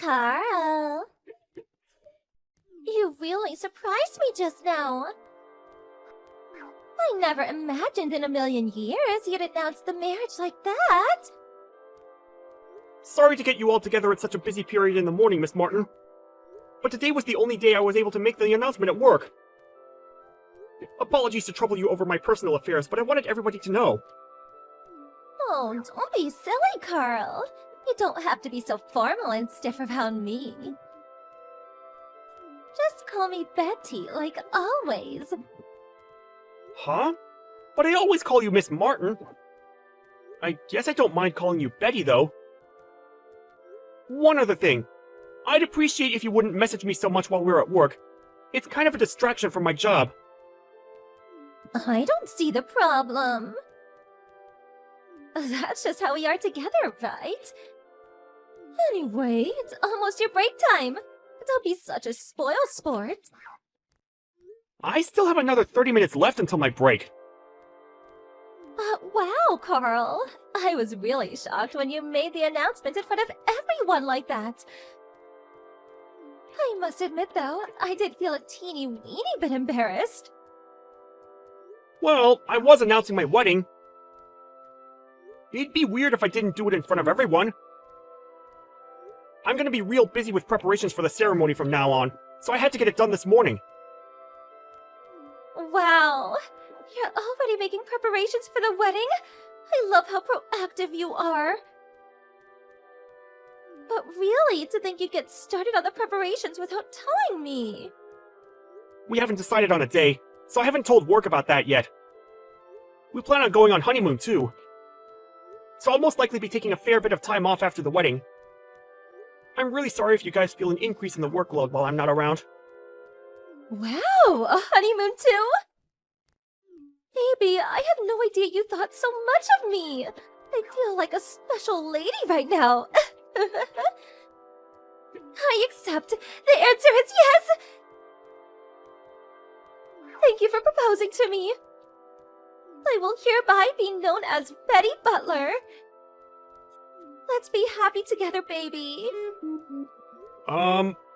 Carl, you really surprised me just now. I never imagined in a million years you'd announce the marriage like that. Sorry to get you all together at such a busy period in the morning, Miss Martin. But today was the only day I was able to make the announcement at work. Apologies to trouble you over my personal affairs, but I wanted everybody to know. Oh, don't be silly, Carl. You don't have to be so formal and stiff around me. Just call me Betty, like always. Huh? But I always call you Miss Martin. I guess I don't mind calling you Betty, though. One other thing. I'd appreciate if you wouldn't message me so much while we're at work. It's kind of a distraction from my job. I don't see the problem. That's just how we are together, right? Anyway, it's almost your break time. Don't be such a spoil sport. I still have another 30 minutes left until my break. Wow, Carl. I was really shocked when you made the announcement in front of everyone like that. I must admit, though, I did feel a teeny weeny bit embarrassed. Well, I was announcing my wedding. It'd be weird if I didn't do it in front of everyone. I'm gonna be real busy with preparations for the ceremony from now on, so I had to get it done this morning. Wow, you're already making preparations for the wedding? I love how proactive you are. But really, to think you'd get started on the preparations without telling me. We haven't decided on a day, so I haven't told work about that yet. We plan on going on honeymoon too. So I'll most likely be taking a fair bit of time off after the wedding. I'm really sorry if you guys feel an increase in the workload while I'm not around. Wow, a honeymoon too? Baby, I had no idea you thought so much of me. I feel like a special lady right now. I accept. The answer is yes! Thank you for proposing to me. I will hereby be known as Betty Butler. Let's be happy together, baby.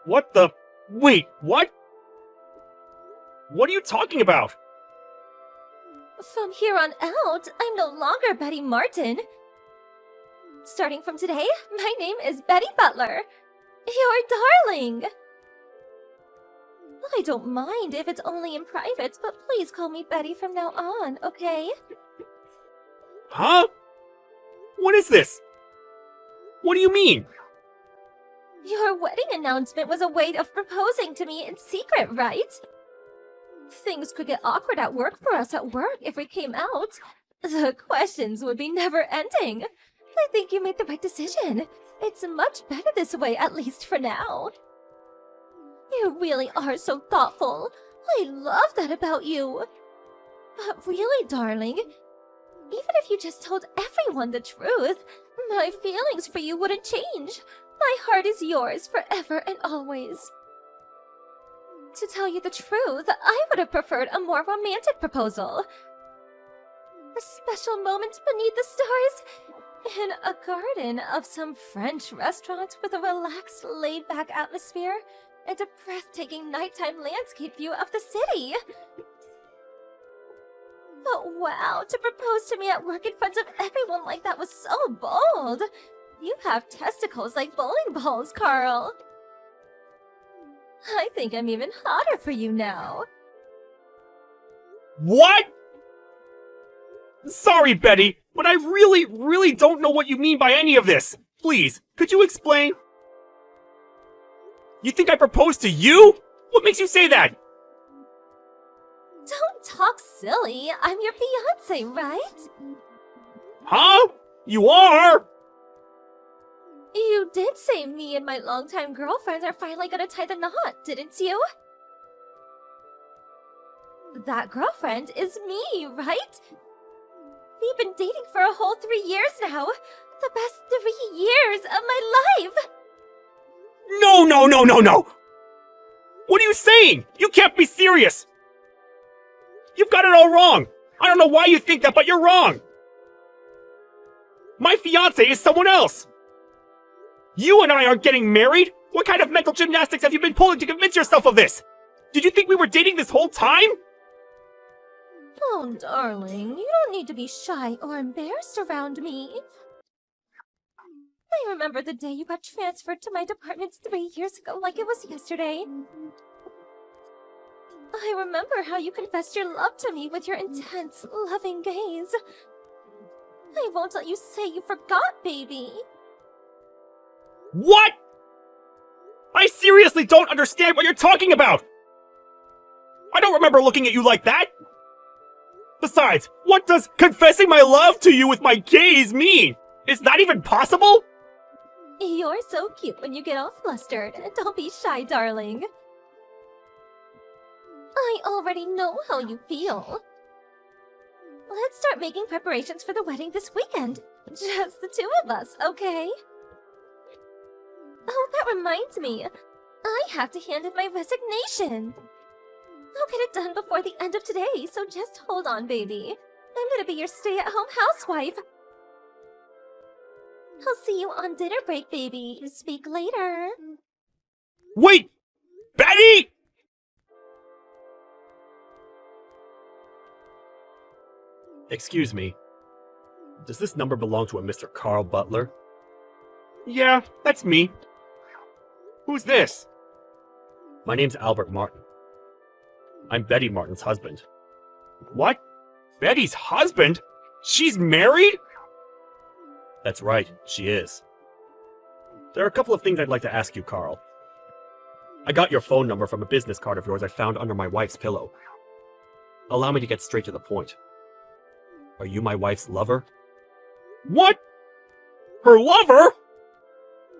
What the... Wait, what? What are you talking about? From here on out, I'm no longer Betty Martin. Starting from today, my name is Betty Butler. Your darling. I don't mind if it's only in private, but please call me Betty from now on, okay? Huh? What is this? What do you mean? Your wedding announcement was a way of proposing to me in secret, right? Things could get awkward at work for us at work if we came out. The questions would be never-ending. I think you made the right decision. It's much better this way, at least for now. You really are so thoughtful. I love that about you. But really, darling, even if you just told everyone the truth, my feelings for you wouldn't change. My heart is yours forever and always. To tell you the truth, I would have preferred a more romantic proposal. A special moment beneath the stars, in a garden of some French restaurant with a relaxed, laid-back atmosphere, and a breathtaking nighttime landscape view of the city. But wow, to propose to me at work in front of everyone like that was so bold. You have testicles like bowling balls, Carl. I think I'm even hotter for you now. What? Sorry, Betty, but I really don't know what you mean by any of this. Please, could you explain? You think I proposed to you? What makes you say that? Don't talk silly. I'm your fiancé, right? Huh? You are? You did say me and my longtime girlfriends are finally gonna tie the knot, didn't you? That girlfriend is me, right? We've been dating for a whole 3 years now. The best 3 years of my life! No! What are you saying? You can't be serious! You've got it all wrong! I don't know why you think that, but you're wrong! My fiancé is someone else! You and I aren't getting married? What kind of mental gymnastics have you been pulling to convince yourself of this? Did you think we were dating this whole time? Oh, darling, you don't need to be shy or embarrassed around me. I remember the day you got transferred to my department 3 years ago like it was yesterday. I remember how you confessed your love to me with your intense, loving gaze. I won't let you say you forgot, baby. What? I seriously don't understand what you're talking about! I don't remember looking at you like that! Besides, what does confessing my love to you with my gaze mean? Is that even possible? You're so cute when you get all flustered. Don't be shy, darling. I already know how you feel. Let's start making preparations for the wedding this weekend. Just the two of us, okay? Oh, that reminds me. I have to hand in my resignation. I'll get it done before the end of today, so just hold on, baby. I'm gonna be your stay-at-home housewife. I'll see you on dinner break, baby. Speak later. Wait! Betty! Excuse me. Does this number belong to a Mr. Carl Butler? Yeah, that's me. Who's this? My name's Albert Martin. I'm Betty Martin's husband. What? Betty's husband? She's married? That's right, she is. There are a couple of things I'd like to ask you, Carl. I got your phone number from a business card of yours I found under my wife's pillow. Allow me to get straight to the point. Are you my wife's lover? What? Her lover?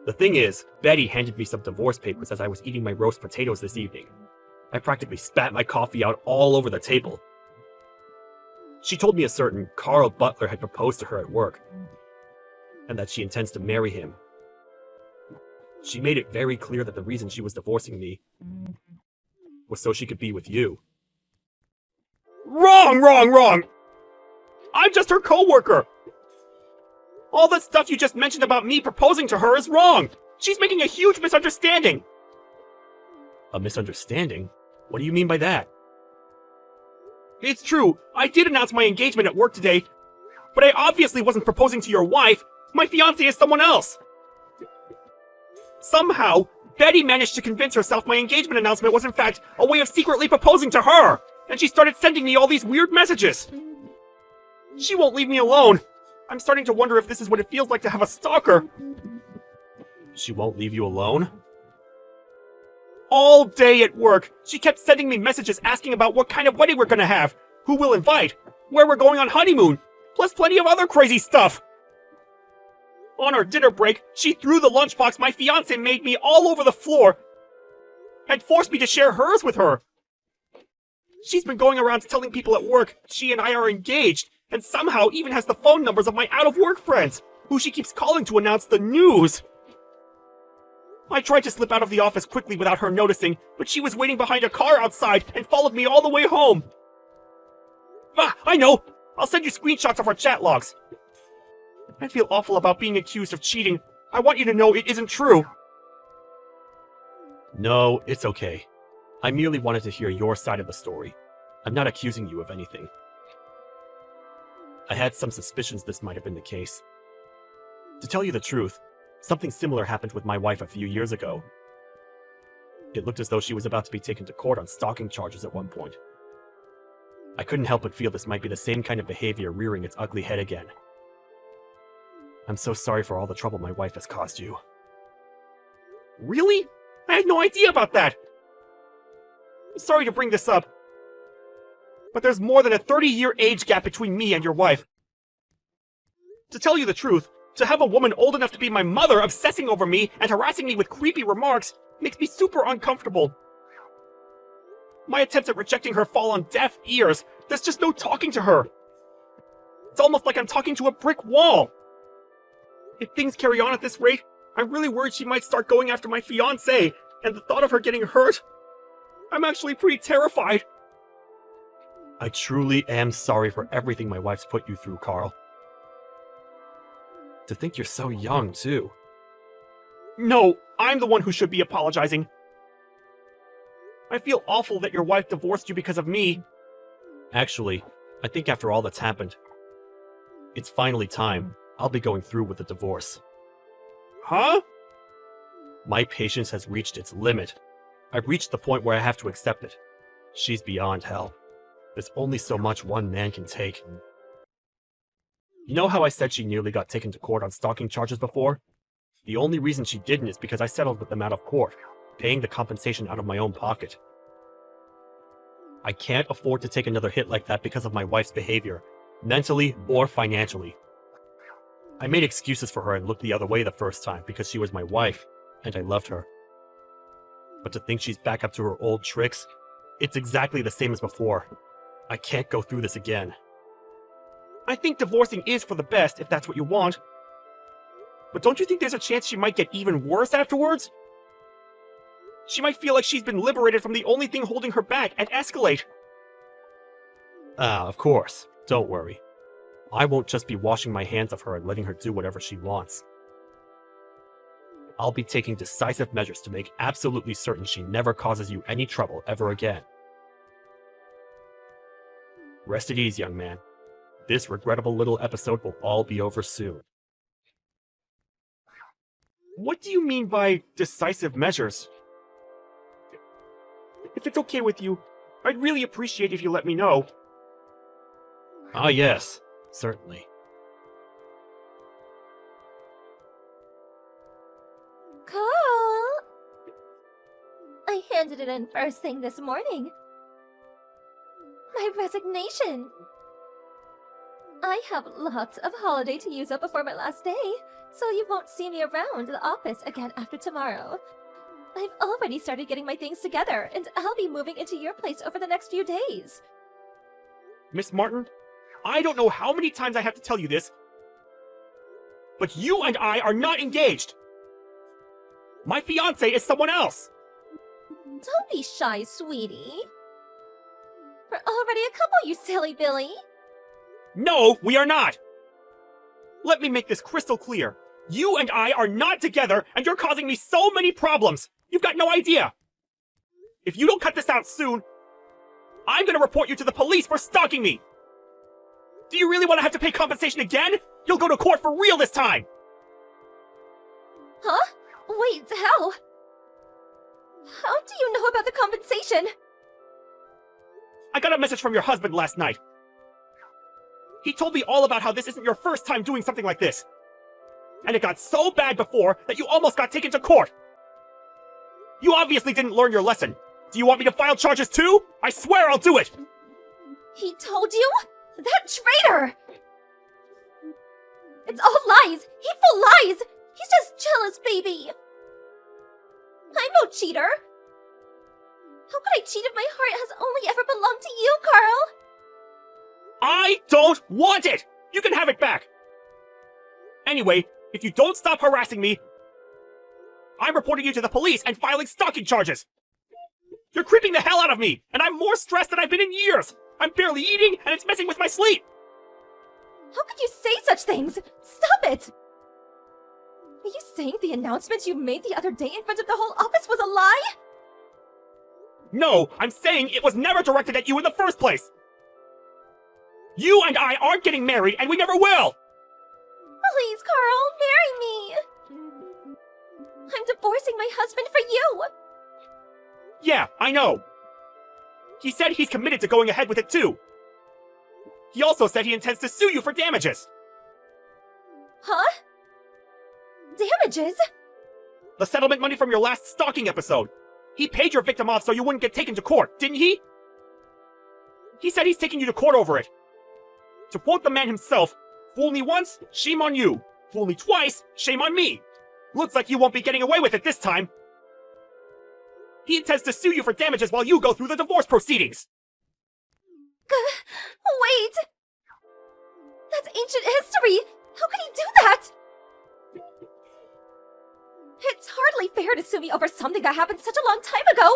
The thing is, Betty handed me some divorce papers as I was eating my roast potatoes this evening. I practically spat my coffee out all over the table. She told me a certain Carl Butler had proposed to her at work, and that she intends to marry him. She made it very clear that the reason she was divorcing me was so she could be with you. Wrong! I'm just her co-worker! All that stuff you just mentioned about me proposing to her is wrong! She's making a huge misunderstanding! A misunderstanding? What do you mean by that? It's true, I did announce my engagement at work today, but I obviously wasn't proposing to your wife. My fiancé is someone else! Somehow, Betty managed to convince herself my engagement announcement was in fact a way of secretly proposing to her, and she started sending me all these weird messages. She won't leave me alone. I'm starting to wonder if this is what it feels like to have a stalker. She won't leave you alone? All day at work, she kept sending me messages asking about what kind of wedding we're gonna have, who we'll invite, where we're going on honeymoon, plus plenty of other crazy stuff. On our dinner break, she threw the lunchbox my fiancé made me all over the floor and forced me to share hers with her. She's been going around telling people at work she and I are engaged, and somehow even has the phone numbers of my out-of-work friends, who she keeps calling to announce the news. I tried to slip out of the office quickly without her noticing, but she was waiting behind a car outside and followed me all the way home. Ah, I know! I'll send you screenshots of our chat logs. I feel awful about being accused of cheating. I want you to know it isn't true. No, it's okay. I merely wanted to hear your side of the story. I'm not accusing you of anything. I had some suspicions this might have been the case. To tell you the truth, something similar happened with my wife a few years ago. It looked as though she was about to be taken to court on stalking charges at one point. I couldn't help but feel this might be the same kind of behavior rearing its ugly head again. I'm so sorry for all the trouble my wife has caused you. Really? I had no idea about that! I'm sorry to bring this up, but there's more than a 30-year age gap between me and your wife. To tell you the truth, to have a woman old enough to be my mother obsessing over me and harassing me with creepy remarks makes me super uncomfortable. My attempts at rejecting her fall on deaf ears. There's just no talking to her. It's almost like I'm talking to a brick wall. If things carry on at this rate, I'm really worried she might start going after my fiancé, and the thought of her getting hurt, I'm actually pretty terrified. I truly am sorry for everything my wife's put you through, Carl. To think you're so young, too. No, I'm the one who should be apologizing. I feel awful that your wife divorced you because of me. Actually, I think after all that's happened, it's finally time. I'll be going through with the divorce. Huh? My patience has reached its limit. I've reached the point where I have to accept it. She's beyond hell. There's only so much one man can take. You know how I said she nearly got taken to court on stalking charges before? The only reason she didn't is because I settled with them out of court, paying the compensation out of my own pocket. I can't afford to take another hit like that because of my wife's behavior, mentally or financially. I made excuses for her and looked the other way the first time because she was my wife, and I loved her. But to think she's back up to her old tricks, it's exactly the same as before. I can't go through this again. I think divorcing is for the best if that's what you want. But don't you think there's a chance she might get even worse afterwards? She might feel like she's been liberated from the only thing holding her back and escalate. Of course. Don't worry. I won't just be washing my hands of her and letting her do whatever she wants. I'll be taking decisive measures to make absolutely certain she never causes you any trouble ever again. Rest at ease, young man. This regrettable little episode will all be over soon. What do you mean by decisive measures? If it's okay with you, I'd really appreciate if you let me know. Ah, yes, certainly. Carl! I handed it in first thing this morning. My resignation. I have lots of holiday to use up before my last day, so you won't see me around the office again after tomorrow. I've already started getting my things together, and I'll be moving into your place over the next few days. Miss Martin, I don't know how many times I have to tell you this, but you and I are not engaged. My fiancé is someone else. Don't be shy, sweetie. We're already a couple, you silly Billy. No, we are not. Let me make this crystal clear. You and I are not together, and you're causing me so many problems. You've got no idea. If you don't cut this out soon, I'm gonna report you to the police for stalking me. Do you really want to have to pay compensation again? You'll go to court for real this time. Huh? Wait, how? How do you know about the compensation? I got a message from your husband last night. He told me all about how this isn't your first time doing something like this. And it got so bad before that you almost got taken to court. You obviously didn't learn your lesson. Do you want me to file charges too? I swear I'll do it! He told you? That traitor! It's all lies! Hateful lies! He's just jealous, baby! I'm no cheater! How could I cheat if my heart has only ever belonged to you, Carl? I don't want it! You can have it back! Anyway, if you don't stop harassing me, I'm reporting you to the police and filing stalking charges! You're creeping the hell out of me, and I'm more stressed than I've been in years! I'm barely eating, and it's messing with my sleep! How could you say such things? Stop it! Are you saying the announcement you made the other day in front of the whole office was a lie? No, I'm saying it was never directed at you in the first place! You and I aren't getting married, and we never will! Please, Carl, marry me! I'm divorcing my husband for you! Yeah, I know. He said he's committed to going ahead with it too. He also said he intends to sue you for damages. Huh? Damages? The settlement money from your last stalking episode. He paid your victim off so you wouldn't get taken to court, didn't he? He said he's taking you to court over it. To quote the man himself, fool me once, shame on you. Fool me twice, shame on me. Looks like you won't be getting away with it this time. He intends to sue you for damages while you go through the divorce proceedings. Wait! That's ancient history! How could he do that? It's hardly fair to sue me over something that happened such a long time ago!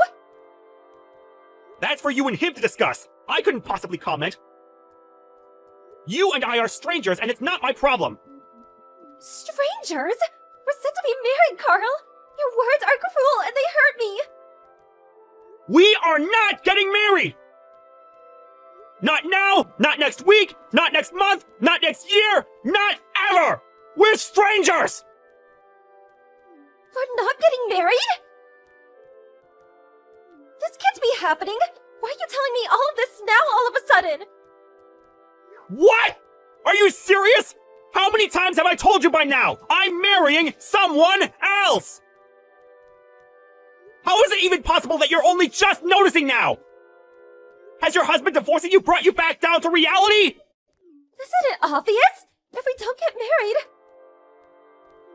That's for you and him to discuss. I couldn't possibly comment. You and I are strangers, and it's not my problem. Strangers? We're set to be married, Carl! Your words are cruel and they hurt me. We are not getting married! Not now, not next week, not next month, not next year, not ever! We're strangers! We're not getting married? This can't be happening. Why are you telling me all of this now all of a sudden? What? Are you serious? How many times have I told you by now? I'm marrying someone else! How is it even possible that you're only just noticing now? Has your husband divorcing you brought you back down to reality? Isn't it obvious? If we don't get married...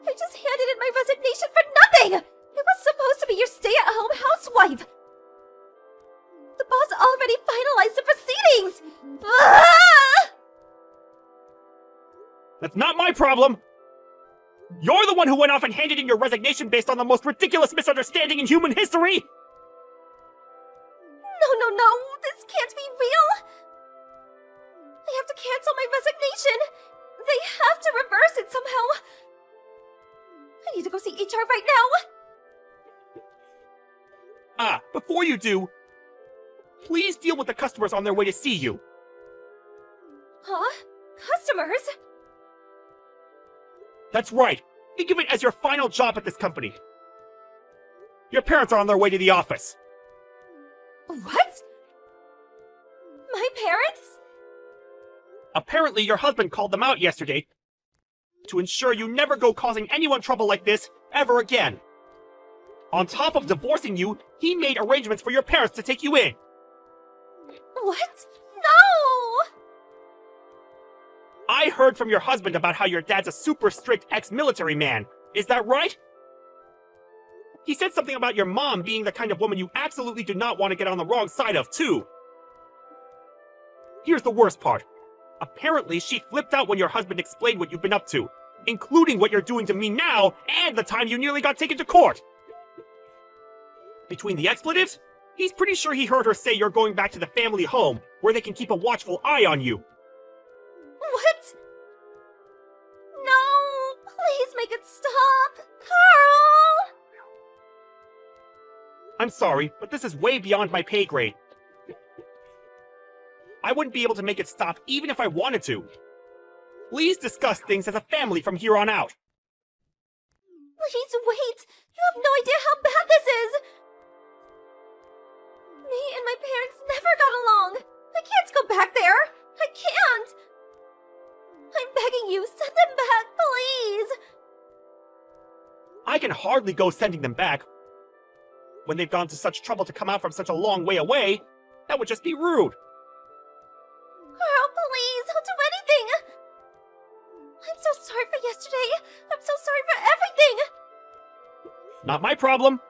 I just handed in my resignation for nothing! It was supposed to be your stay-at-home housewife! The boss already finalized the proceedings! Ah! That's not my problem! You're the one who went off and handed in your resignation based on the most ridiculous misunderstanding in human history! No, this can't be real! I have to cancel my resignation! They have to reverse it somehow! I need to go see HR right now! Before you do, please deal with the customers on their way to see you. Huh? Customers? That's right. Think of it as your final job at this company. Your parents are on their way to the office. What? My parents? Apparently, your husband called them out yesterday to ensure you never go causing anyone trouble like this ever again. On top of divorcing you, he made arrangements for your parents to take you in. What? No! I heard from your husband about how your dad's a super strict ex-military man. Is that right? He said something about your mom being the kind of woman you absolutely do not want to get on the wrong side of, too. Here's the worst part. Apparently, she flipped out when your husband explained what you've been up to, including what you're doing to me now and the time you nearly got taken to court. Between the expletives, he's pretty sure he heard her say you're going back to the family home, where they can keep a watchful eye on you. What? No! Please make it stop! Carl! I'm sorry, but this is way beyond my pay grade. I wouldn't be able to make it stop even if I wanted to. Please discuss things as a family from here on out. Please wait! You have no idea how bad this is! Me and my parents never got along! I can't go back there! I can't! I'm begging you, send them back, please! I can hardly go sending them back. When they've gone to such trouble to come out from such a long way away, that would just be rude. Carl, please, I'll do anything! I'm so sorry for yesterday! I'm so sorry for everything! Not my problem.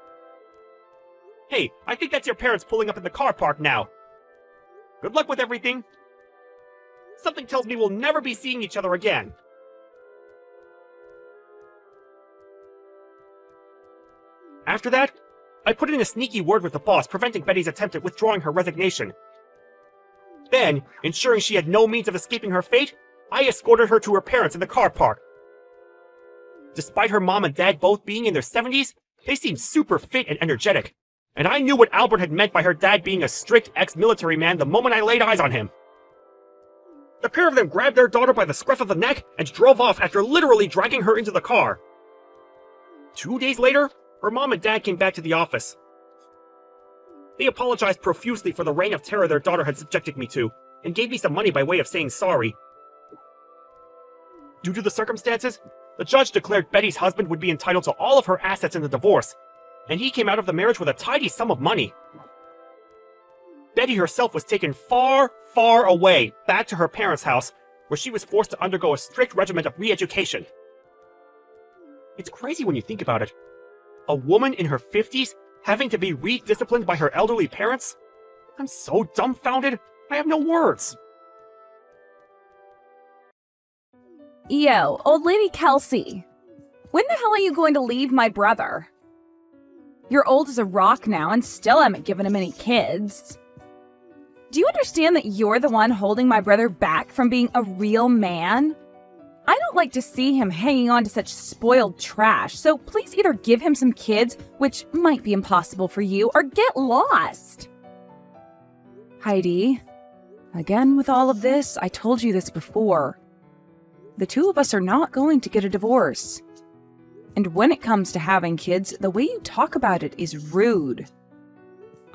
Hey, I think that's your parents pulling up in the car park now. Good luck with everything. Something tells me we'll never be seeing each other again. After that, I put in a sneaky word with the boss, preventing Betty's attempt at withdrawing her resignation. Then, ensuring she had no means of escaping her fate, I escorted her to her parents in the car park. Despite her mom and dad both being in their 70s, they seemed super fit and energetic, and I knew what Albert had meant by her dad being a strict ex-military man the moment I laid eyes on him. The pair of them grabbed their daughter by the scruff of the neck and drove off after literally dragging her into the car. 2 days later, her mom and dad came back to the office. They apologized profusely for the reign of terror their daughter had subjected me to, and gave me some money by way of saying sorry. Due to the circumstances, the judge declared Betty's husband would be entitled to all of her assets in the divorce, and he came out of the marriage with a tidy sum of money. Betty herself was taken far, far away, back to her parents' house, where she was forced to undergo a strict regimen of re-education. It's crazy when you think about it. A woman in her 50s having to be re-disciplined by her elderly parents? I'm so dumbfounded, I have no words. Yo, old lady Kelsey. When the hell are you going to leave my brother? You're old as a rock now and still haven't given him any kids. Do you understand that you're the one holding my brother back from being a real man? I don't like to see him hanging on to such spoiled trash, so please either give him some kids, which might be impossible for you, or get lost. Heidi, again with all of this, I told you this before. The two of us are not going to get a divorce. And when it comes to having kids, the way you talk about it is rude.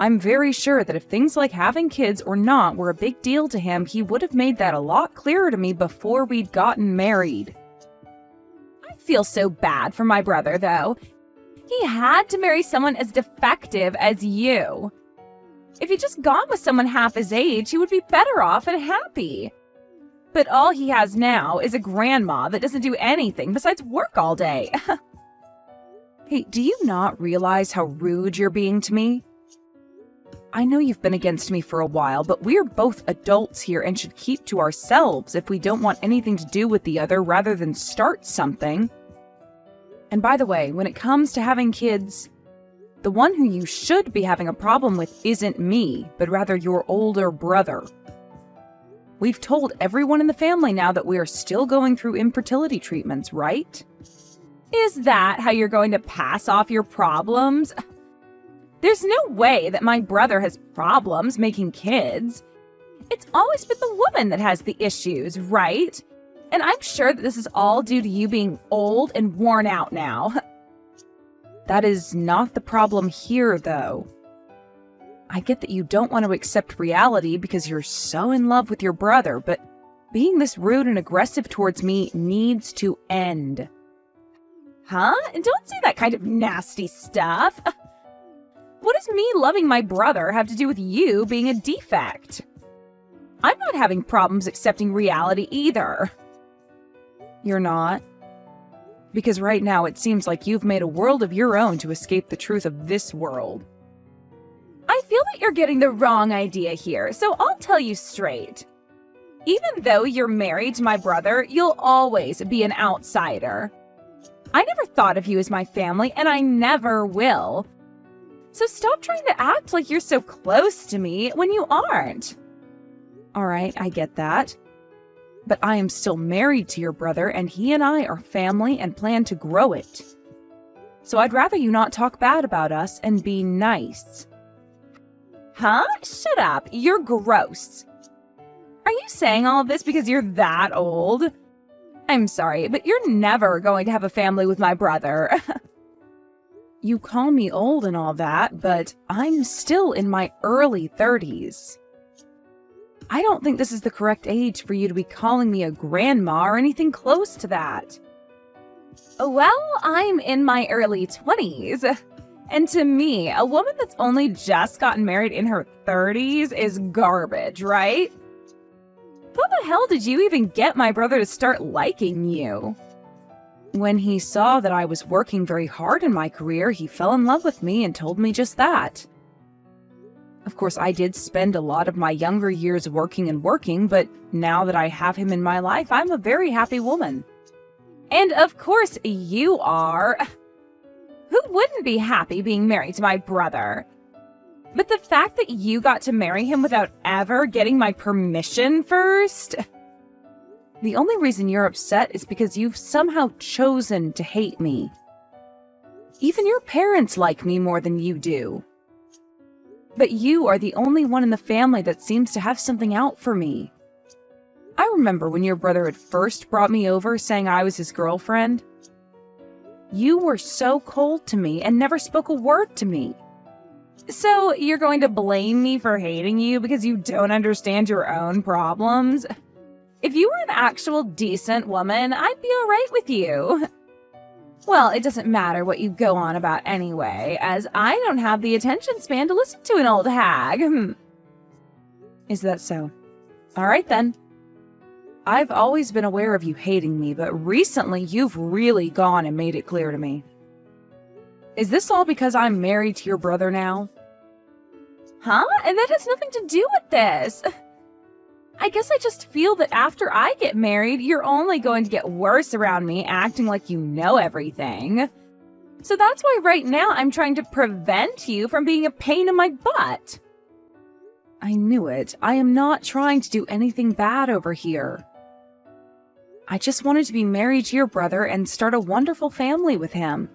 I'm very sure that if things like having kids or not were a big deal to him, he would have made that a lot clearer to me before we'd gotten married. I feel so bad for my brother, though. He had to marry someone as defective as you. If he'd just gone with someone half his age, he would be better off and happy. But all he has now is a grandma that doesn't do anything besides work all day. Hey, do you not realize how rude you're being to me? I know you've been against me for a while, but we're both adults here and should keep to ourselves if we don't want anything to do with the other rather than start something. And by the way, when it comes to having kids, the one who you should be having a problem with isn't me, but rather your older brother. We've told everyone in the family now that we are still going through infertility treatments, right? Is that how you're going to pass off your problems? There's no way that my brother has problems making kids. It's always been the woman that has the issues, right? And I'm sure that this is all due to you being old and worn out now. That is not the problem here, though. I get that you don't want to accept reality because you're so in love with your brother, but being this rude and aggressive towards me needs to end. Huh? And don't say that kind of nasty stuff. What does me loving my brother have to do with you being a defect? I'm not having problems accepting reality either. You're not? Because right now it seems like you've made a world of your own to escape the truth of this world. I feel that you're getting the wrong idea here, so I'll tell you straight. Even though you're married to my brother, you'll always be an outsider. I never thought of you as my family, and I never will. So stop trying to act like you're so close to me when you aren't. All right, I get that. But I am still married to your brother, and he and I are family and plan to grow it. So I'd rather you not talk bad about us and be nice. Huh? Shut up. You're gross. Are you saying all of this because you're that old? I'm sorry, but you're never going to have a family with my brother. You call me old and all that, but I'm still in my early 30s. I don't think this is the correct age for you to be calling me a grandma or anything close to that. Well, I'm in my early 20s. And to me, a woman that's only just gotten married in her 30s is garbage, right? How the hell did you even get my brother to start liking you? When he saw that I was working very hard in my career, he fell in love with me and told me just that. Of course, I did spend a lot of my younger years working, but now that I have him in my life, I'm a very happy woman. And of course you are. Who wouldn't be happy being married to my brother? But the fact that you got to marry him without ever getting my permission first? The only reason you're upset is because you've somehow chosen to hate me. Even your parents like me more than you do. But you are the only one in the family that seems to have something out for me. I remember when your brother had first brought me over saying I was his girlfriend. You were so cold to me and never spoke a word to me. So you're going to blame me for hating you because you don't understand your own problems? If you were an actual decent woman, I'd be all right with you. Well, it doesn't matter what you go on about anyway, as I don't have the attention span to listen to an old hag. Is that so? All right then. I've always been aware of you hating me, but recently you've really gone and made it clear to me. Is this all because I'm married to your brother now? Huh? And that has nothing to do with this. I guess I just feel that after I get married, you're only going to get worse around me, acting like you know everything. So that's why right now I'm trying to prevent you from being a pain in my butt. I knew it. I am not trying to do anything bad over here. I just wanted to be married to your brother and start a wonderful family with him.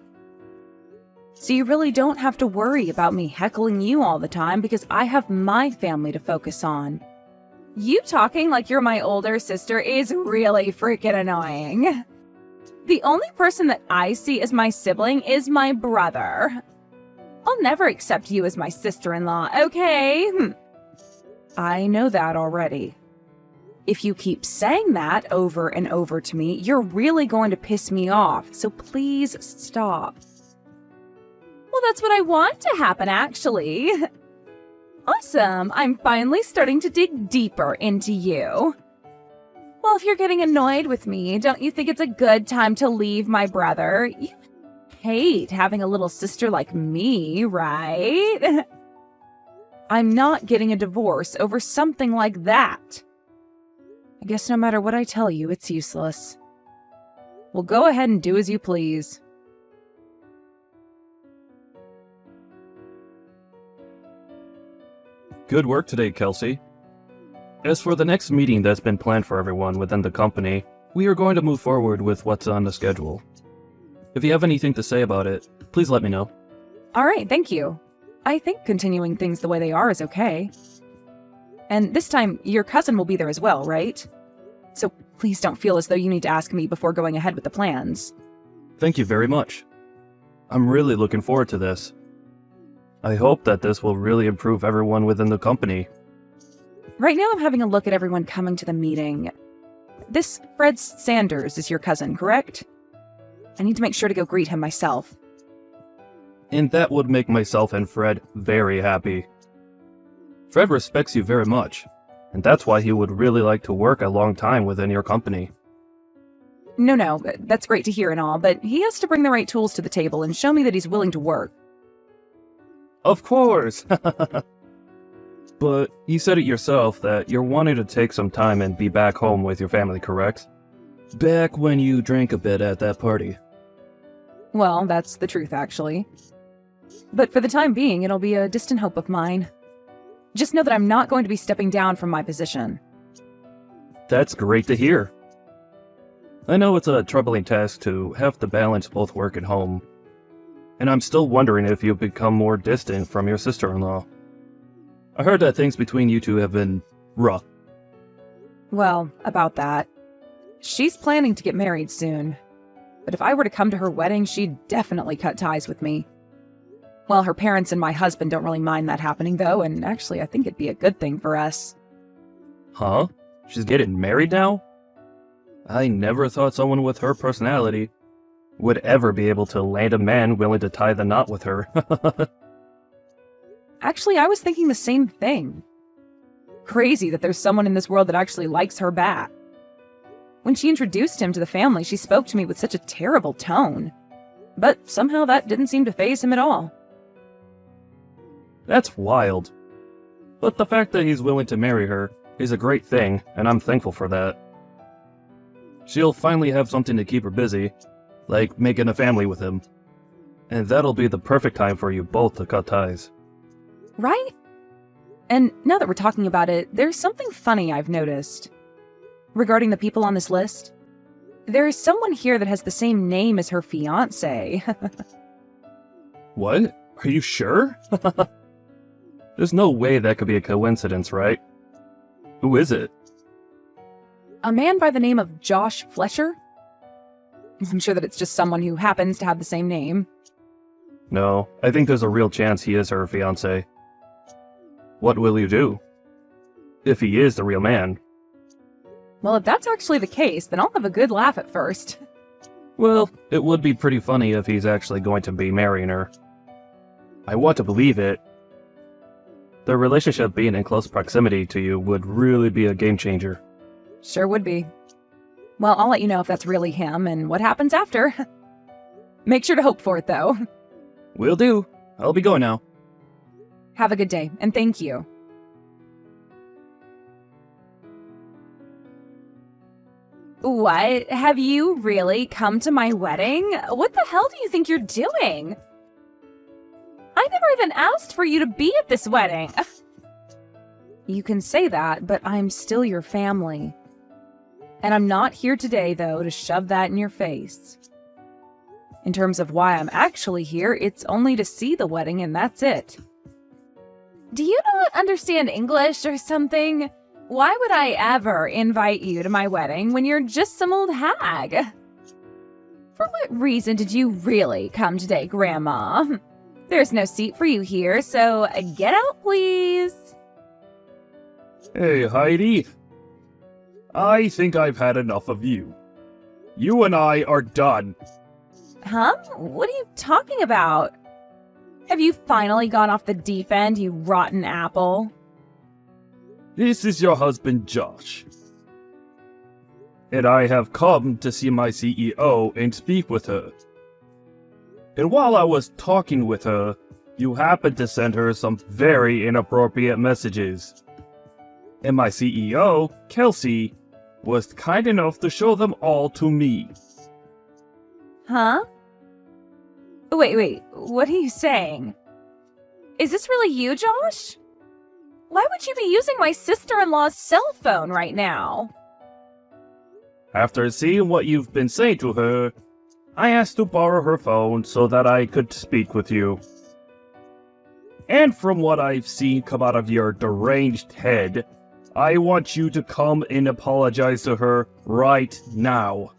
So you really don't have to worry about me heckling you all the time because I have my family to focus on. You talking like you're my older sister is really freaking annoying. The only person that I see as my sibling is my brother. I'll never accept you as my sister-in-law, okay? I know that already. If you keep saying that over and over to me, you're really going to piss me off, so please stop. Well, that's what I want to happen, actually. Awesome, I'm finally starting to dig deeper into you. Well, if you're getting annoyed with me, don't you think it's a good time to leave my brother? You hate having a little sister like me, right? I'm not getting a divorce over something like that. I guess no matter what I tell you, it's useless. Well, go ahead and do as you please. Good work today, Kelsey. As for the next meeting that's been planned for everyone within the company, we are going to move forward with what's on the schedule. If you have anything to say about it, please let me know. All right, thank you. I think continuing things the way they are is okay. And this time, your cousin will be there as well, right? So please don't feel as though you need to ask me before going ahead with the plans. Thank you very much. I'm really looking forward to this. I hope that this will really improve everyone within the company. Right now I'm having a look at everyone coming to the meeting. This Fred Sanders is your cousin, correct? I need to make sure to go greet him myself. And that would make myself and Fred very happy. Fred respects you very much, and that's why he would really like to work a long time within your company. No, that's great to hear and all, but he has to bring the right tools to the table and show me that he's willing to work. Of course! But you said it yourself that you're wanting to take some time and be back home with your family, correct? Back when you drank a bit at that party. Well, that's the truth, actually. But for the time being, it'll be a distant hope of mine. Just know that I'm not going to be stepping down from my position. That's great to hear. I know it's a troubling task to have to balance both work and home. And I'm still wondering if you've become more distant from your sister-in-law. I heard that things between you two have been rough. Well, about that. She's planning to get married soon. But if I were to come to her wedding, she'd definitely cut ties with me. Well, her parents and my husband don't really mind that happening, though, and actually I think it'd be a good thing for us. Huh? She's getting married now? I never thought someone with her personality would ever be able to land a man willing to tie the knot with her. Actually, I was thinking the same thing. Crazy that there's someone in this world that actually likes her back. When she introduced him to the family, she spoke to me with such a terrible tone. But somehow that didn't seem to faze him at all. That's wild. But the fact that he's willing to marry her is a great thing, and I'm thankful for that. She'll finally have something to keep her busy, like making a family with him. And that'll be the perfect time for you both to cut ties. Right? And now that we're talking about it, there's something funny I've noticed. Regarding the people on this list, there is someone here that has the same name as her fiancé. What? Are you sure? There's no way that could be a coincidence, right? Who is it? A man by the name of Josh Flesher? I'm sure that it's just someone who happens to have the same name. No, I think there's a real chance he is her fiancé. What will you do? If he is the real man. Well, if that's actually the case, then I'll have a good laugh at first. Well, it would be pretty funny if he's actually going to be marrying her. I want to believe it. The relationship being in close proximity to you would really be a game changer. Sure would be. Well, I'll let you know if that's really him and what happens after. Make sure to hope for it, though. Will do. I'll be going now. Have a good day, and thank you. What? Have you really come to my wedding? What the hell do you think you're doing? I never even asked for you to be at this wedding. You can say that, but I'm still your family. And I'm not here today, though, to shove that in your face. In terms of why I'm actually here, it's only to see the wedding, and that's it. Do you not understand English or something? Why would I ever invite you to my wedding when you're just some old hag? For what reason did you really come today, Grandma? There's no seat for you here, so get out, please. Hey, Heidi. I think I've had enough of you. You and I are done. Huh? What are you talking about? Have you finally gone off the deep end, you rotten apple? This is your husband, Josh. And I have come to see my CEO and speak with her. And while I was talking with her, you happened to send her some very inappropriate messages. And my CEO, Kelsey, was kind enough to show them all to me. Huh? Wait, what are you saying? Is this really you, Josh? Why would you be using my sister-in-law's cell phone right now? After seeing what you've been saying to her, I asked to borrow her phone so that I could speak with you. And from what I've seen come out of your deranged head, I want you to come and apologize to her right now.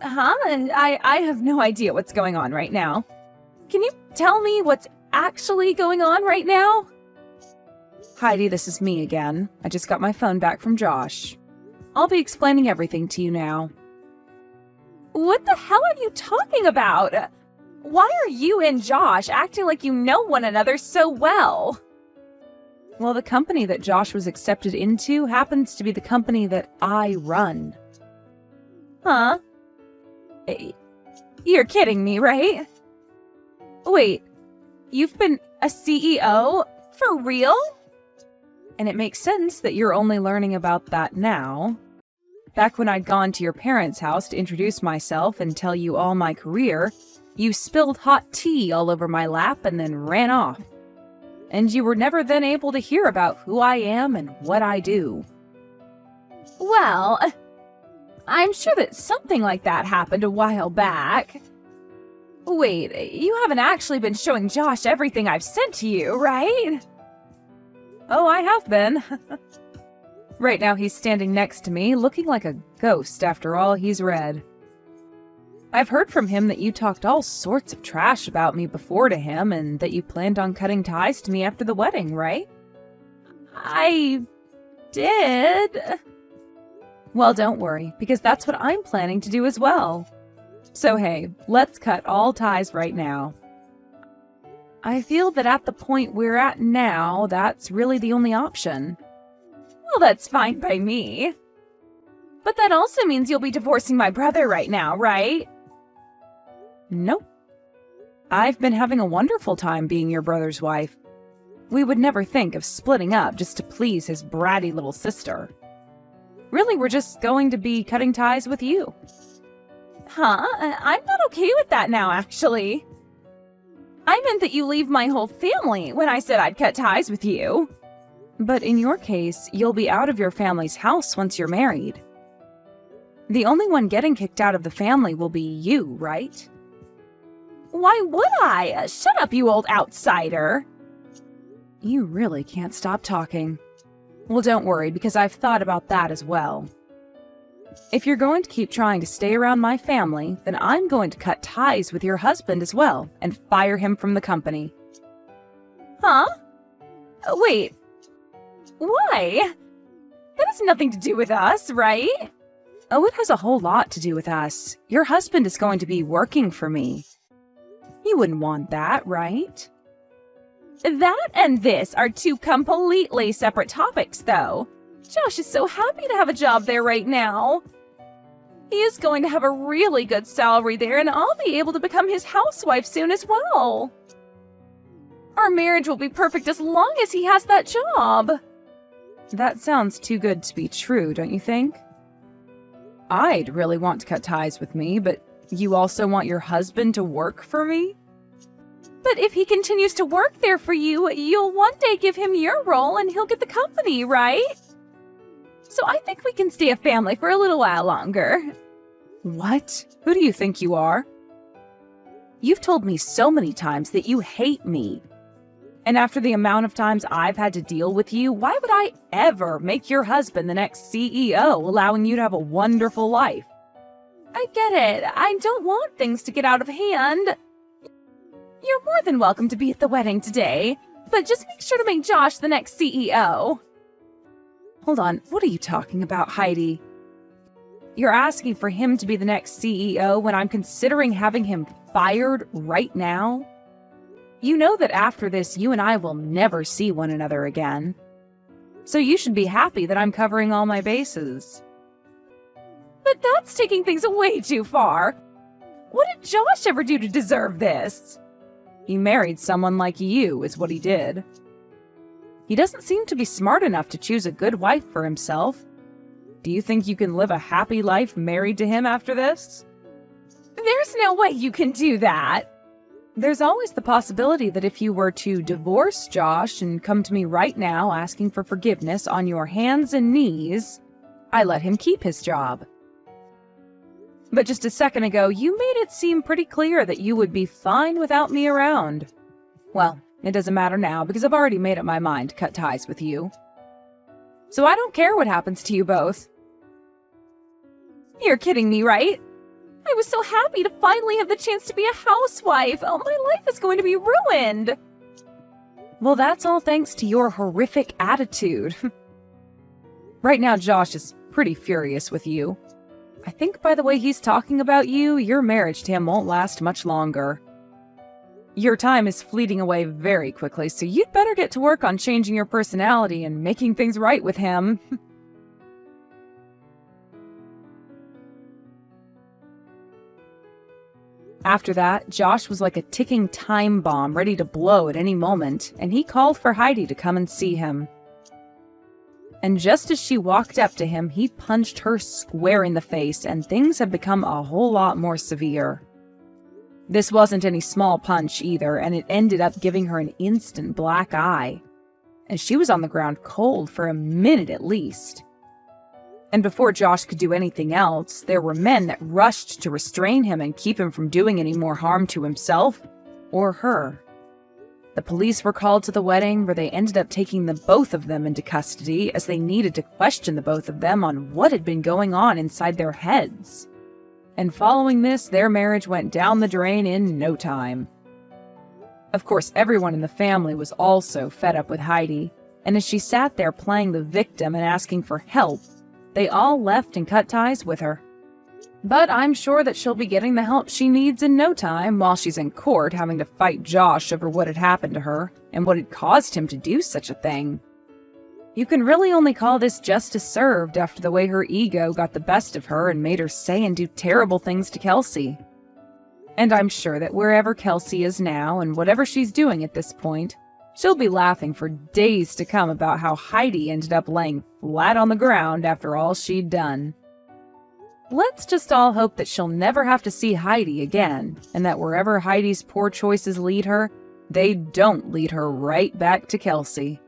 Huh? I have no idea what's going on right now. Can you tell me what's actually going on right now? Heidi, this is me again. I just got my phone back from Josh. I'll be explaining everything to you now. What the hell are you talking about? Why are you and Josh acting like you know one another so well? Well, the company that Josh was accepted into happens to be the company that I run. Huh? You're kidding me, right? Wait, you've been a CEO? For real? And it makes sense that you're only learning about that now. Back when I'd gone to your parents' house to introduce myself and tell you all my career, you spilled hot tea all over my lap and then ran off. And you were never then able to hear about who I am and what I do. Well, I'm sure that something like that happened a while back. Wait, you haven't actually been showing Josh everything I've sent to you, right? Oh, I have been. Right now he's standing next to me, looking like a ghost after all he's read. I've heard from him that you talked all sorts of trash about me before to him and that you planned on cutting ties to me after the wedding, right? I did. Well, don't worry, because that's what I'm planning to do as well. So hey, let's cut all ties right now. I feel that at the point we're at now, that's really the only option. Well, that's fine by me. But that also means you'll be divorcing my brother right now, right? Nope. I've been having a wonderful time being your brother's wife. We would never think of splitting up just to please his bratty little sister. Really, we're just going to be cutting ties with you. Huh? I'm not okay with that now, actually. I meant that you leave my whole family when I said I'd cut ties with you. But in your case, you'll be out of your family's house once you're married. The only one getting kicked out of the family will be you, right? Why would I? Shut up, you old outsider. You really can't stop talking. Well, don't worry, because I've thought about that as well. If you're going to keep trying to stay around my family, then I'm going to cut ties with your husband as well and fire him from the company. Huh? Wait. Why? That has nothing to do with us, right? Oh, it has a whole lot to do with us. Your husband is going to be working for me. You wouldn't want that, right? That and this are two completely separate topics, though. Josh is so happy to have a job there right now. He is going to have a really good salary there, and I'll be able to become his housewife soon as well. Our marriage will be perfect as long as he has that job. That sounds too good to be true, don't you think? I'd really want to cut ties with me, but you also want your husband to work for me? But if he continues to work there for you, you'll one day give him your role and he'll get the company, right? so I think we can stay a family for a little while longer. What? Who do you think you are? You've told me so many times that you hate me. And after the amount of times I've had to deal with you, why would I ever make your husband the next CEO, allowing you to have a wonderful life? I get it. I don't want things to get out of hand. You're more than welcome to be at the wedding today, but just make sure to make Josh the next CEO. Hold on, what are you talking about, Heidi? You're asking for him to be the next CEO when I'm considering having him fired right now? You know that after this, you and I will never see one another again. So you should be happy that I'm covering all my bases. But that's taking things way too far. What did Josh ever do to deserve this? He married someone like you, is what he did. He doesn't seem to be smart enough to choose a good wife for himself. Do you think you can live a happy life married to him after this? There's no way you can do that. There's always the possibility that if you were to divorce Josh and come to me right now asking for forgiveness on your hands and knees, I let him keep his job. But just a second ago, you made it seem pretty clear that you would be fine without me around. Well, it doesn't matter now because I've already made up my mind to cut ties with you. So I don't care what happens to you both. You're kidding me, right? I was so happy to finally have the chance to be a housewife. Oh, my life is going to be ruined. Well, that's all thanks to your horrific attitude. Right now, Josh is pretty furious with you. I think by the way he's talking about you, your marriage to him won't last much longer. Your time is fleeting away very quickly, so you'd better get to work on changing your personality and making things right with him. After that, Josh was like a ticking time bomb ready to blow at any moment, and he called for Heidi to come and see him. And just as she walked up to him, he punched her square in the face, and things had become a whole lot more severe. This wasn't any small punch either, and it ended up giving her an instant black eye. And she was on the ground cold for a minute at least. And before Josh could do anything else, there were men that rushed to restrain him and keep him from doing any more harm to himself or her. The police were called to the wedding, where they ended up taking the both of them into custody as they needed to question the both of them on what had been going on inside their heads. And following this, their marriage went down the drain in no time. Of course, everyone in the family was also fed up with Heidi, and as she sat there playing the victim and asking for help, they all left and cut ties with her. But I'm sure that she'll be getting the help she needs in no time while she's in court having to fight Josh over what had happened to her and what had caused him to do such a thing. You can really only call this justice served after the way her ego got the best of her and made her say and do terrible things to Kelsey. And I'm sure that wherever Kelsey is now and whatever she's doing at this point, she'll be laughing for days to come about how Heidi ended up laying flat on the ground after all she'd done. Let's just all hope that she'll never have to see Heidi again, and that wherever Heidi's poor choices lead her, they don't lead her right back to Kelsey.